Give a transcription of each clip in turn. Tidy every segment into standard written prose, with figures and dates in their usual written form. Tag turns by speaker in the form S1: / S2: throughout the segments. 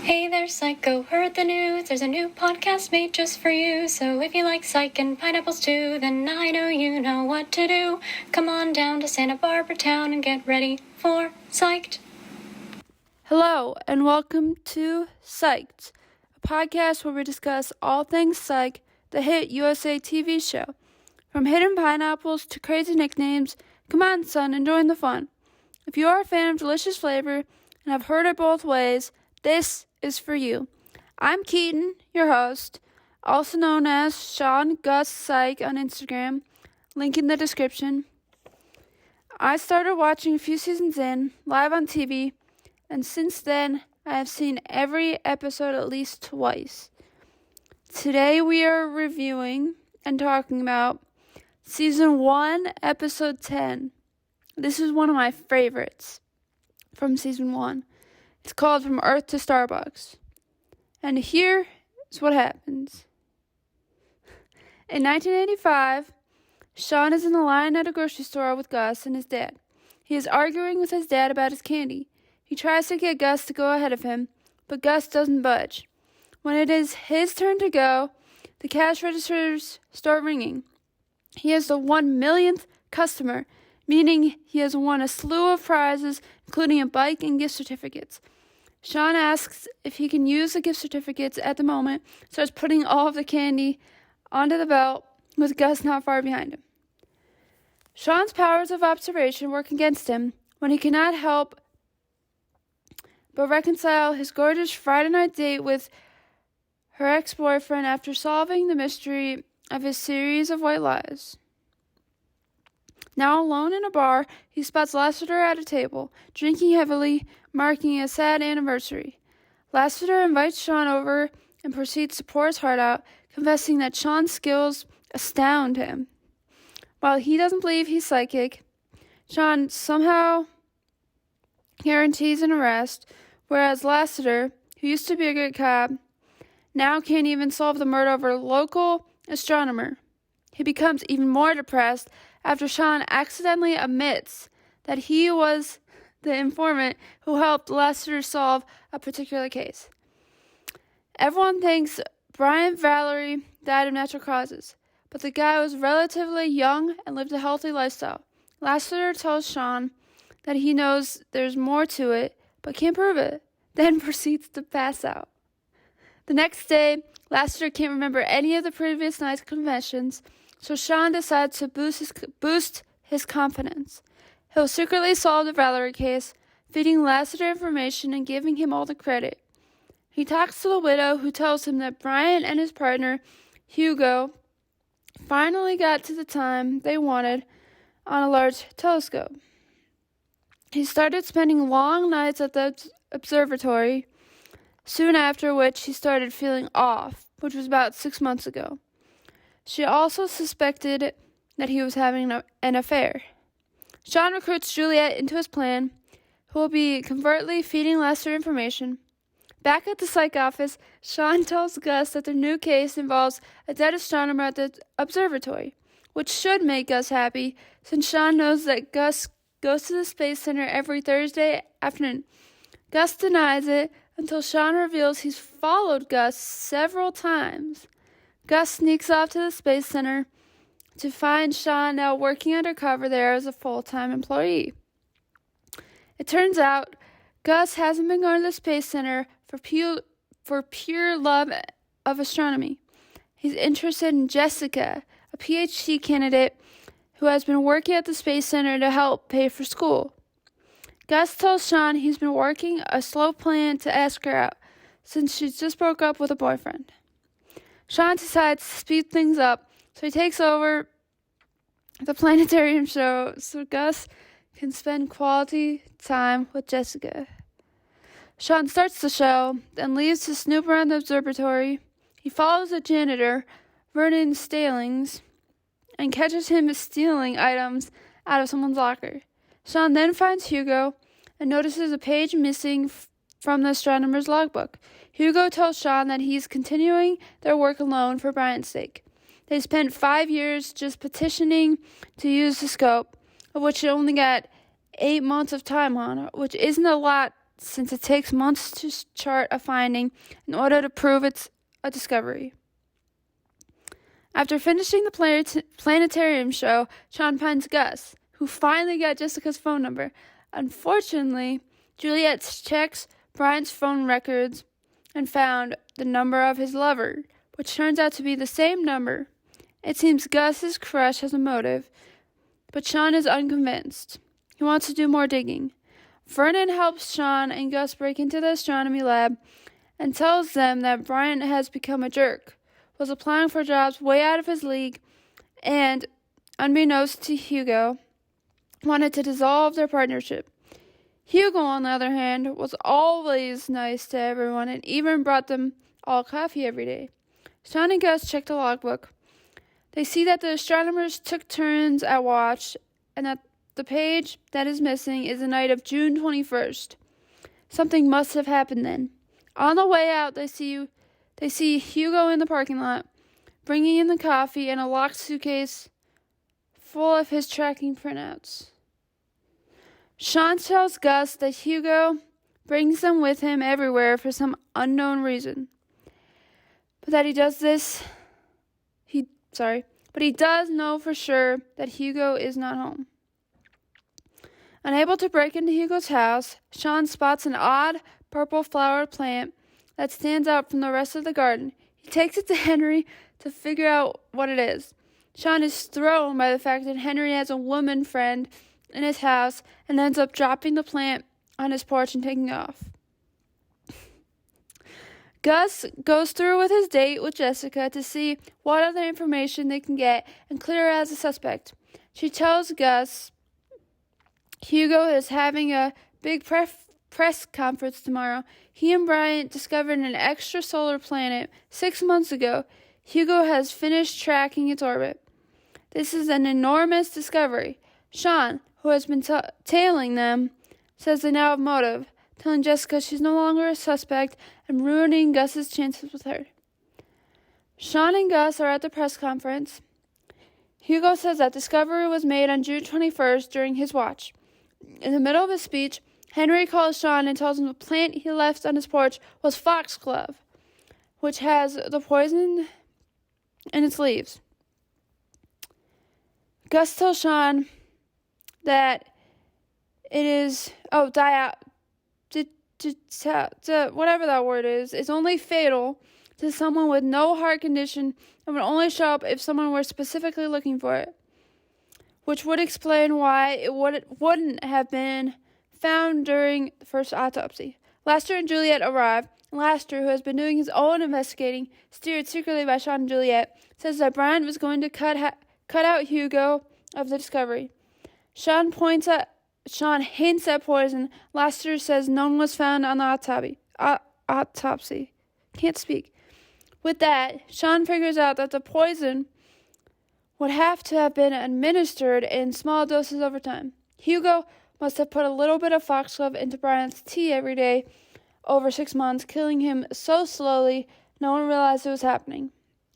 S1: Hey there, Psycho, heard the news. There's a new podcast made just for you. So if you like psych and pineapples too, then I know you know what to do. Come on down to Santa Barbara town and get ready for Psyched.
S2: Hello, and welcome to Psyched, a podcast where we discuss all things psych, the hit USA TV show. From hidden pineapples to crazy nicknames, come on, son, and join the fun. If you are a fan of delicious flavor and have heard it both ways, this is for you. I'm Keaton, your host, also known as Sean Gus Psych on Instagram, link in the description. I started watching a few seasons in, live on TV, and since then, I have seen every episode at least twice. Today we are reviewing and talking about Season 1, Episode 10. This is one of my favorites from Season 1. It's called From Earth to Starbucks. And here is what happens. In 1985, Sean is in the line at a grocery store with Gus and his dad. He is arguing with his dad about his candy. He tries to get Gus to go ahead of him, but Gus doesn't budge. When it is his turn to go, the cash registers start ringing. He is the 1,000,000th customer, meaning he has won a slew of prizes, including a bike and gift certificates. Sean asks if he can use the gift certificates at the moment, starts putting all of the candy onto the belt, with Gus not far behind him. Sean's powers of observation work against him when he cannot help but reconcile his gorgeous Friday night date with her ex-boyfriend after solving the mystery of his series of white lies. Now alone in a bar, he spots Lassiter at a table, drinking heavily, marking a sad anniversary. Lassiter invites Sean over and proceeds to pour his heart out, confessing that Sean's skills astound him. While he doesn't believe he's psychic, Sean somehow guarantees an arrest, whereas Lassiter, who used to be a good cop, now can't even solve the murder of a local astronomer. He becomes even more depressed after Sean accidentally admits that he was the informant who helped Lassiter solve a particular case. Everyone thinks Brian Valerie died of natural causes, but the guy was relatively young and lived a healthy lifestyle. Lassiter tells Sean that he knows there's more to it, but can't prove it, then proceeds to pass out. The next day, Lassiter can't remember any of the previous night's confessions, so Sean decides to boost his confidence. He'll secretly solve the Valerie case, feeding Lassiter information and giving him all the credit. He talks to the widow, who tells him that Brian and his partner, Hugo, finally got to the time they wanted on a large telescope. He started spending long nights at the observatory, soon after which he started feeling off, which was about 6 months ago. She also suspected that he was having an affair. Sean recruits Juliet into his plan, who will be covertly feeding Lester information. Back at the psych office, Sean tells Gus that the new case involves a dead astronomer at the observatory, which should make Gus happy, since Sean knows that Gus goes to the Space Center every Thursday afternoon. Gus denies it until Sean reveals he's followed Gus several times. Gus sneaks off to the Space Center to find Sean now working undercover there as a full-time employee. It turns out Gus hasn't been going to the Space Center for pure love of astronomy. He's interested in Jessica, a PhD candidate who has been working at the Space Center to help pay for school. Gus tells Sean he's been working a slow plan to ask her out, since she just broke up with a boyfriend. Sean decides to speed things up, so he takes over the planetarium show so Gus can spend quality time with Jessica. Sean starts the show, then leaves to snoop around the observatory. He follows the janitor, Vernon Stalings, and catches him stealing items out of someone's locker. Sean then finds Hugo and notices a page missing from the astronomer's logbook. Hugo tells Sean that he's continuing their work alone for Brian's sake. They spent 5 years just petitioning to use the scope, of which they only got 8 months of time on, which isn't a lot since it takes months to chart a finding in order to prove it's a discovery. After finishing the planetarium show, Sean finds Gus, who finally got Jessica's phone number. Unfortunately, Juliet checks Brian's phone records and found the number of his lover, which turns out to be the same number. It seems Gus's crush has a motive, but Sean is unconvinced. He wants to do more digging. Vernon helps Sean and Gus break into the astronomy lab and tells them that Brian has become a jerk, was applying for jobs way out of his league, and, unbeknownst to Hugo, wanted to dissolve their partnership. Hugo, on the other hand, was always nice to everyone and even brought them all coffee every day. Sean and Gus check the logbook. They see that the astronomers took turns at watch and that the page that is missing is the night of June 21st. Something must have happened then. On the way out, they see Hugo in the parking lot, bringing in the coffee and a locked suitcase full of his tracking printouts. Sean tells Gus that Hugo brings them with him everywhere for some unknown reason. But he does know for sure that Hugo is not home. Unable to break into Hugo's house, Sean spots an odd purple flowered plant that stands out from the rest of the garden. He takes it to Henry to figure out what it is. Sean is thrown by the fact that Henry has a woman friend in his house and ends up dropping the plant on his porch and taking off. Gus goes through with his date with Jessica to see what other information they can get and clear her as a suspect. She tells Gus Hugo is having a big press conference tomorrow. He and Brian discovered an extrasolar planet 6 months ago. Hugo has finished tracking its orbit. This is an enormous discovery. Sean, who has been tailing them, says they now have motive, telling Jessica she's no longer a suspect and ruining Gus's chances with her. Sean and Gus are at the press conference. Hugo says that discovery was made on June 21st during his watch. In the middle of his speech, Henry calls Sean and tells him the plant he left on his porch was foxglove, which has the poison in its leaves. Gus tells Sean that it is, whatever that word is only fatal to someone with no heart condition and would only show up if someone were specifically looking for it, which would explain why it wouldn't have been found during the first autopsy. Laster and Juliet arrive, and Laster, who has been doing his own investigating, steered secretly by Sean and Juliet, says that Brian was going to cut out Hugo of the discovery. Sean hints at poison. Laster says none was found on the autopsy. Can't speak. With that, Sean figures out that the poison would have to have been administered in small doses over time. Hugo must have put a little bit of foxglove into Brian's tea every day over 6 months, killing him so slowly no one realized it was happening.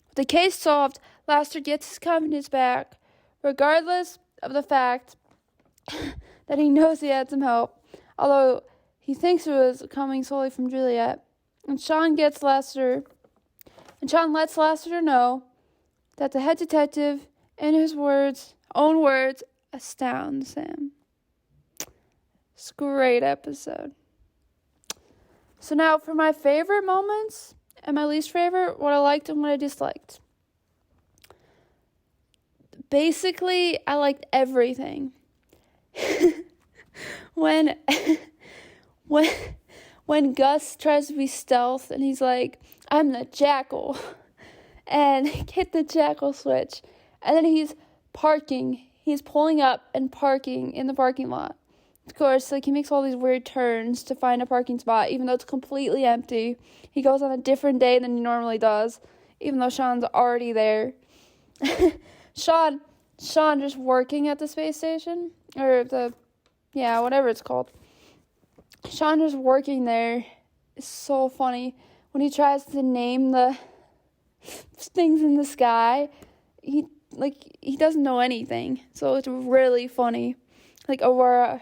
S2: With the case solved, Laster gets his confidence back, regardless of the fact that he knows he had some help, although he thinks it was coming solely from Juliet. And Sean lets Laster know that the head detective, in his own words, astounds him. It's a great episode. So now for my favorite moments and my least favorite, what I liked and what I disliked. Basically, I liked everything. when Gus tries to be stealth and he's like, I'm the Jackal, and hit the Jackal switch, and then he's pulling up and parking in the parking lot. Of course, he makes all these weird turns to find a parking spot, even though it's completely empty. He goes on a different day than he normally does, even though Sean's already there. Sean just working at the space station, or whatever it's called. Sean just working there is so funny. When he tries to name the things in the sky, he doesn't know anything. So it's really funny. Like Aurora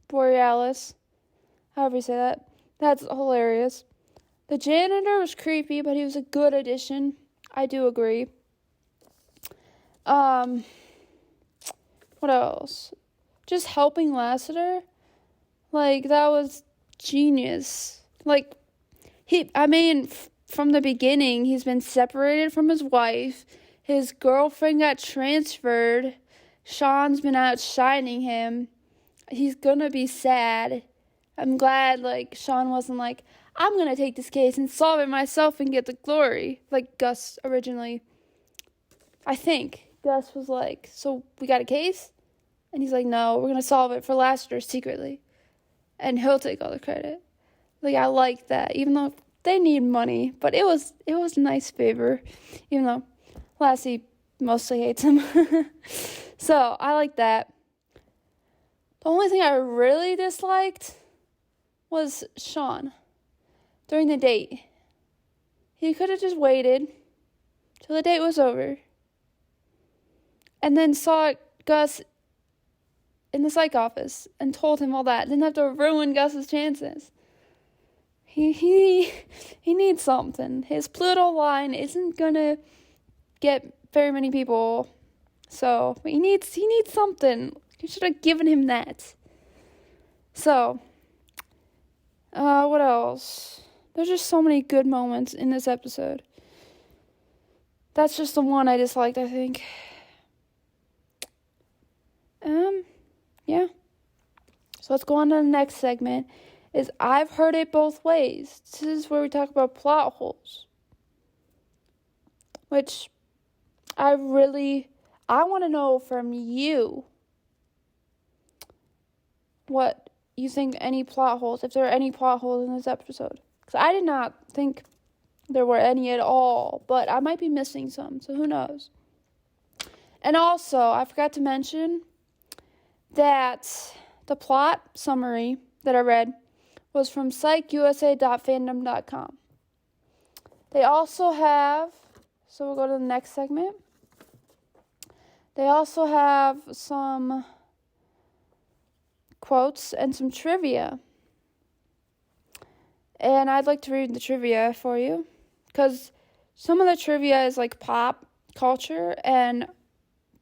S2: Borealis. however you say that. That's hilarious. The janitor was creepy, but he was a good addition. I do agree. What else? Just helping Lassiter. Like, that was genius. Like, from the beginning, he's been separated from his wife. His girlfriend got transferred. Sean's been outshining him. He's gonna be sad. I'm glad, like, Sean wasn't like, I'm gonna take this case and solve it myself and get the glory. Like Gus originally. I think Gus was like, so we got a case? And he's like, no, we're gonna solve it for Lassiter secretly. And he'll take all the credit. Like, I like that. Even though they need money. But it was a nice favor. Even though Lassie mostly hates him. So, I like that. The only thing I really disliked was Sean. During the date. He could have just waited till the date was over. And then saw Gus in the psych office and told him all that. Didn't have to ruin Gus's chances. He needs something. His Pluto line isn't gonna get very many people. So he needs something. You should have given him that. So, what else? There's just so many good moments in this episode. That's just the one I disliked, I think. Yeah. So let's go on to the next segment. Is I've heard it both ways. This is where we talk about plot holes. Which I want to know from you what you think any plot holes, if there are any plot holes in this episode. Because I did not think there were any at all, but I might be missing some, so who knows. And also, I forgot to mention that the plot summary that I read was from psychusa.fandom.com. They also have, so we'll go to the next segment. They also have some quotes and some trivia. And I'd like to read the trivia for you, because some of the trivia is like pop culture, and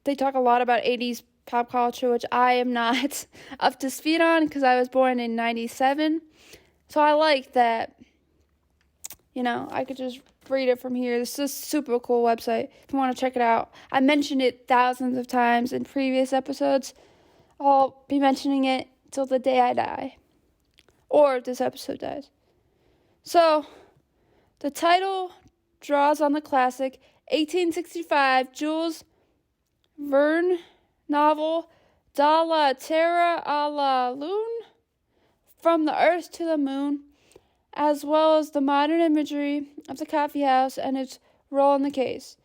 S2: they talk a lot about 80s pop culture, which I am not up to speed on because I was born in 97. So I like that, I could just read it from here. This is a super cool website if you want to check it out. I mentioned it thousands of times in previous episodes. I'll be mentioning it till the day I die, or this episode dies. So, the title draws on the classic 1865 Jules Verne novel De la Terre à la Lune, From the Earth to the Moon, as well as the modern imagery of the coffee house and its role in the case.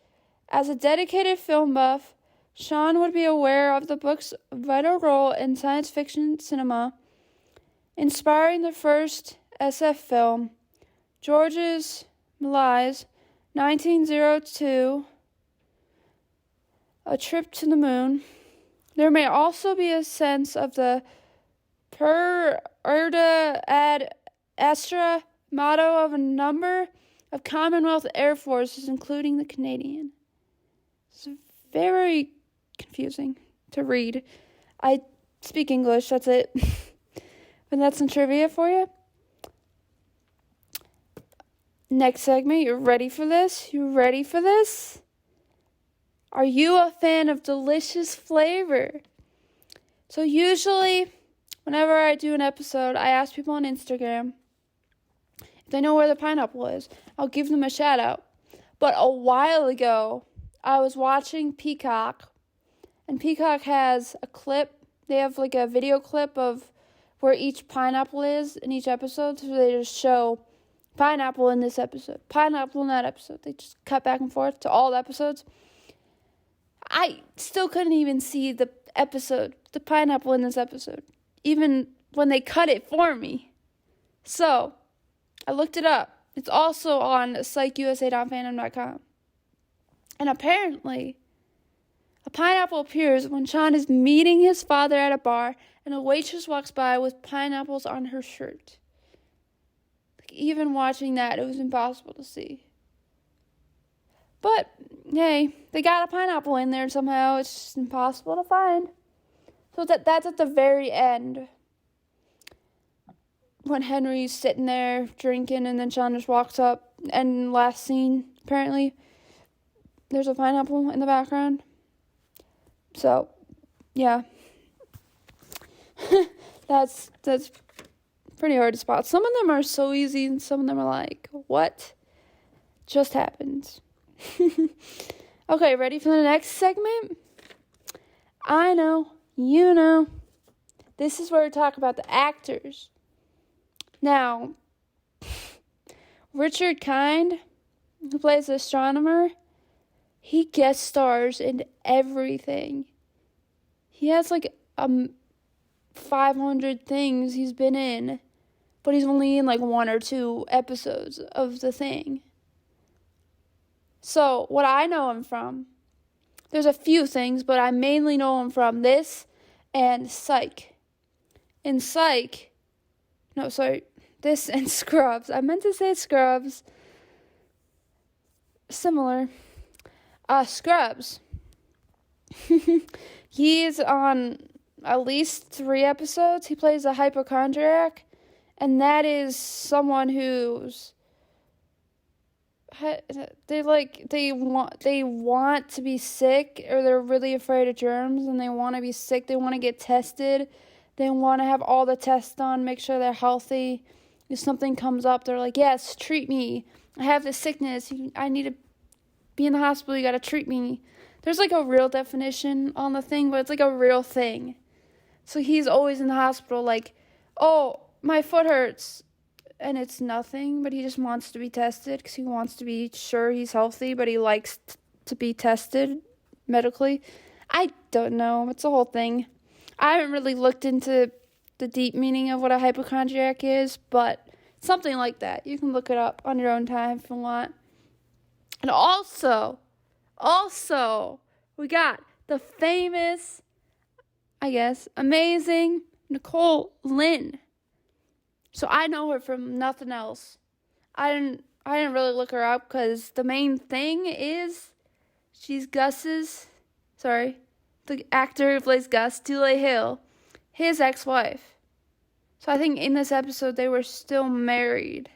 S2: As a dedicated film buff, Sean would be aware of the book's vital role in science fiction cinema, inspiring the first SF film, Georges Méliès' 1902, A Trip to the Moon. There may also be a sense of the per urda ad astra motto of a number of Commonwealth Air Forces, including the Canadian. It's very confusing to read. I speak English, that's it. But that's some trivia for you. Next segment, you ready for this? Are you a fan of delicious flavor? So usually, whenever I do an episode, I ask people on Instagram if they know where the pineapple is. I'll give them a shout out. But a while ago, I was watching Peacock, and Peacock has a clip. They have like a video clip of where each pineapple is in each episode. So they just show pineapple in this episode, pineapple in that episode. They just cut back and forth to all the episodes. I still couldn't even see the pineapple in this episode, even when they cut it for me. So, I looked it up. It's also on psychusa.fandom.com. And apparently, a pineapple appears when Sean is meeting his father at a bar, and a waitress walks by with pineapples on her shirt. even watching that, it was impossible to see. But, hey, they got a pineapple in there somehow. It's just impossible to find. So that's at the very end. When Henry's sitting there drinking and then Sean just walks up. And last scene, apparently, there's a pineapple in the background. So, yeah. That's pretty hard to spot. Some of them are so easy and some of them are like, what just happened? Okay, ready for the next segment? I know, you know. This is where we talk about the actors. Now, Richard Kind, who plays the astronomer, he guest stars in everything. He has like 500 things he's been in, but he's only in like 1 or 2 episodes of the thing. So, what I know him from, there's a few things, but I mainly know him from this and Psych. In Psych, this and Scrubs. I meant to say Scrubs. Similar. Scrubs. He's on at least 3 episodes. He plays a hypochondriac, and that is someone who's they want to be sick, or they're really afraid of germs and they want to be sick. They want to get tested. They want to have all the tests done, make sure they're healthy. If something comes up, they're like, yes, treat me. I have this sickness. I need to be in the hospital. You got to treat me. There's like a real definition on the thing, but it's like a real thing. So he's always in the hospital like, oh, my foot hurts. And it's nothing, but he just wants to be tested because he wants to be sure he's healthy, but he likes to be tested medically. I don't know. It's a whole thing. I haven't really looked into the deep meaning of what a hypochondriac is, but something like that. You can look it up on your own time if you want. And also, we got the famous, amazing Nicole Lynn. So I know her from nothing else. I didn't really look her up because the main thing is she's the actor who plays Gus, Dule Hill, his ex-wife. So I think in this episode they were still married.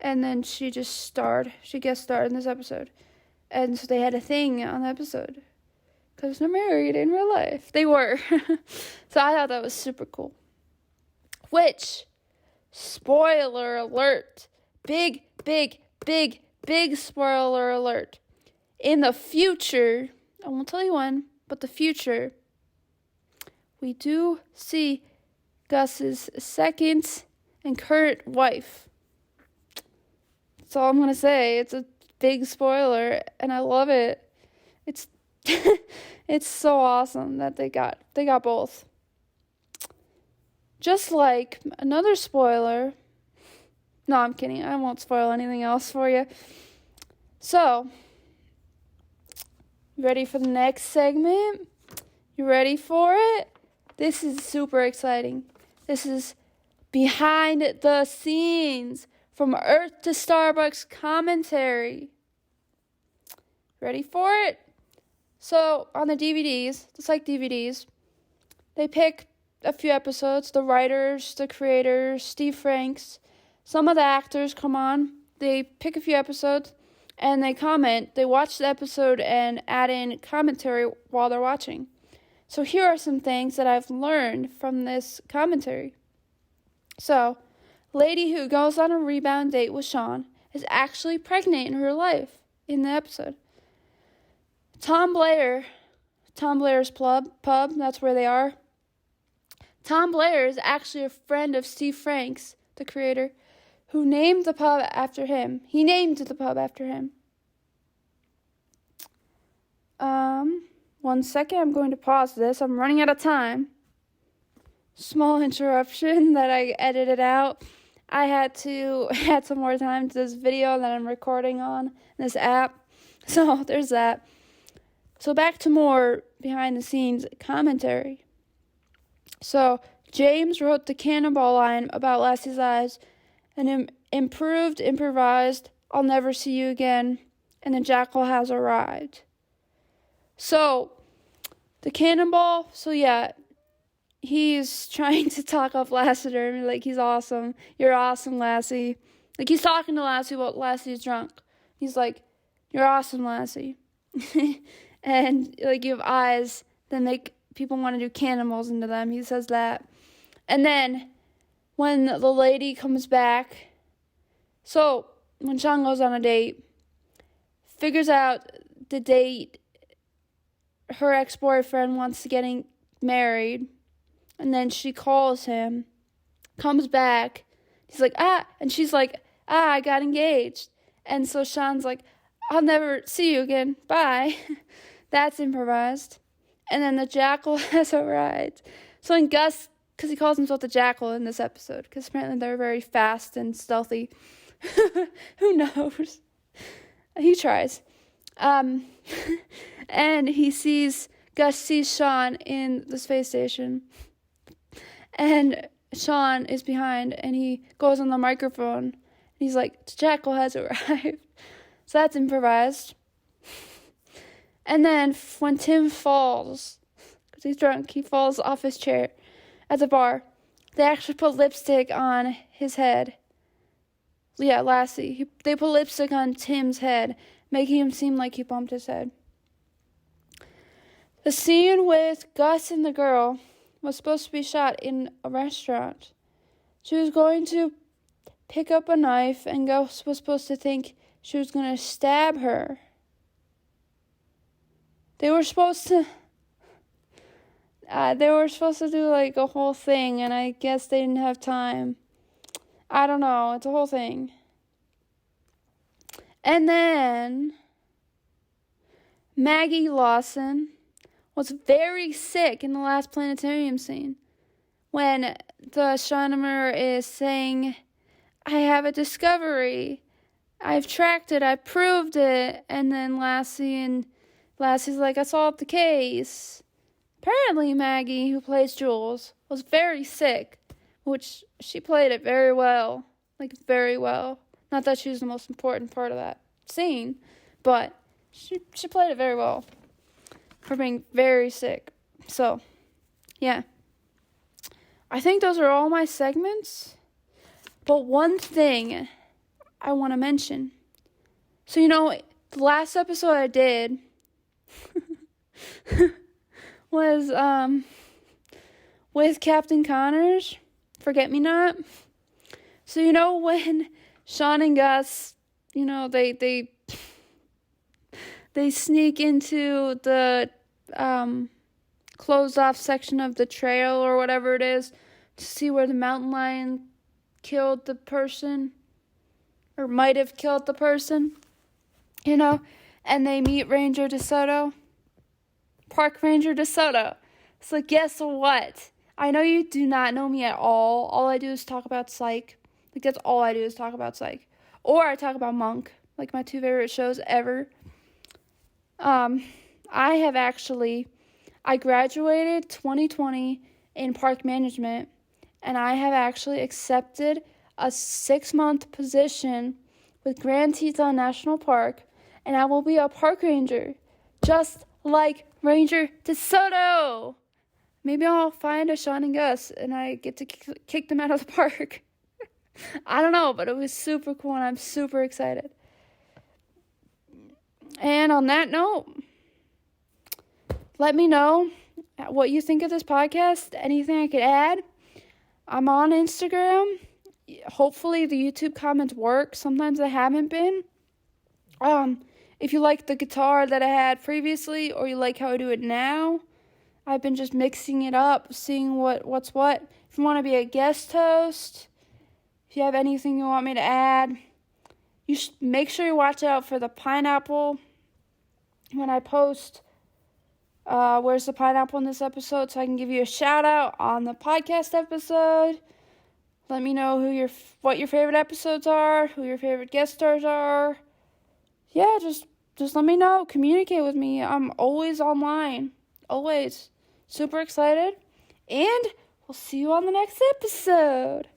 S2: And then she guest starred in this episode. And so they had a thing on the episode. Because they're married in real life. They were. So I thought that was super cool. Which, spoiler alert, big spoiler alert. In the future, I won't tell you when, but the future, we do see Gus's second and current wife. That's all I'm going to say. It's a big spoiler, and I love it. It's it's so awesome that they got both. Just like another spoiler. No, I'm kidding. I won't spoil anything else for you. So, ready for the next segment? You ready for it? This is super exciting. This is behind the scenes from Earth to Starbucks commentary. Ready for it? So, on the DVDs, the Psych DVDs, they pick a few episodes. The writers, the creators, Steve Franks, some of the actors come on. They pick a few episodes, and they comment. They watch the episode and add in commentary while they're watching. So here are some things that I've learned from this commentary. So, lady who goes on a rebound date with Sean is actually pregnant in real life in the episode. Tom Blair's pub, that's where they are. Tom Blair is actually a friend of Steve Franks, the creator, who named the pub after him. He named the pub after him. 1 second, I'm going to pause this. I'm running out of time. Small interruption that I edited out. I had to add some more time to this video that I'm recording on this app. So there's that. So back to more behind the scenes commentary. So James wrote the cannonball line about Lassie's eyes, an improvised, I'll never see you again, and the Jackal has arrived. So, the cannonball, he's trying to talk up Lassiter, like, he's awesome. You're awesome, Lassie. Like, he's talking to Lassie while Lassie's drunk. He's like, you're awesome, Lassie. And, like, you have eyes that make people want to do cannonballs into them. He says that. And then, when the lady comes back, so, when Sean goes on a date, figures out the date her ex-boyfriend wants to get married, and then she calls him, comes back, he's like, and she's like, I got engaged. And so Sean's like, I'll never see you again, bye. That's improvised. And then the Jackal has arrived. So when Gus, because he calls himself the Jackal in this episode, because apparently they're very fast and stealthy. Who knows? He tries. And Gus sees Sean in the space station. And Sean is behind, and he goes on the microphone. And he's like, the Jackal has arrived. So that's improvised. And then when Tim falls, because he's drunk, he falls off his chair at the bar. They actually put lipstick on his head. Yeah, Lassie. They put lipstick on Tim's head, making him seem like he bumped his head. The scene with Gus and the girl was supposed to be shot in a restaurant. She was going to pick up a knife, and Gus was supposed to think she was going to stab her. They were supposed to do like a whole thing, and I guess they didn't have time. I don't know. It's a whole thing. And then Maggie Lawson was very sick in the last planetarium scene when the astronomer is saying, I have a discovery. I've tracked it. I proved it. And then Lassie's like, I solved the case. Apparently Maggie, who plays Jules, was very sick, which she played it very well. Like, very well. Not that she was the most important part of that scene, but she played it very well for being very sick. So, yeah. I think those are all my segments. But one thing I want to mention. So, the last episode I did was with Captain Connors, Forget Me Not. So, when Sean and Gus, they sneak into the closed off section of the trail or whatever it is to see where the mountain lion killed the person or might have killed the person, and they meet Ranger DeSoto, Park Ranger DeSoto. So guess what? I know you do not know me at all. All I do is talk about Psych. Like, that's all I do is talk about Psych. Or I talk about Monk, like my two favorite shows ever. I graduated 2020 in park management, and I have actually accepted a 6-month position with Grand Teton National Park, and I will be a park ranger, just like Ranger DeSoto. Maybe I'll find a Sean and Gus, and I get to kick them out of the park. I don't know, but it was super cool, and I'm super excited. And on that note, let me know what you think of this podcast, anything I could add. I'm on Instagram. Hopefully the YouTube comments work. Sometimes they haven't been. If you like the guitar that I had previously, or you like how I do it now, I've been just mixing it up, seeing what's what. If you want to be a guest host, if you have anything you want me to add, you should make sure you watch out for the pineapple when I post where's the pineapple in this episode, so I can give you a shout out on the podcast episode. Let me know what your favorite episodes are, who your favorite guest stars are. Yeah, just let me know. Communicate with me. I'm always online. Always. Super excited. And we'll see you on the next episode.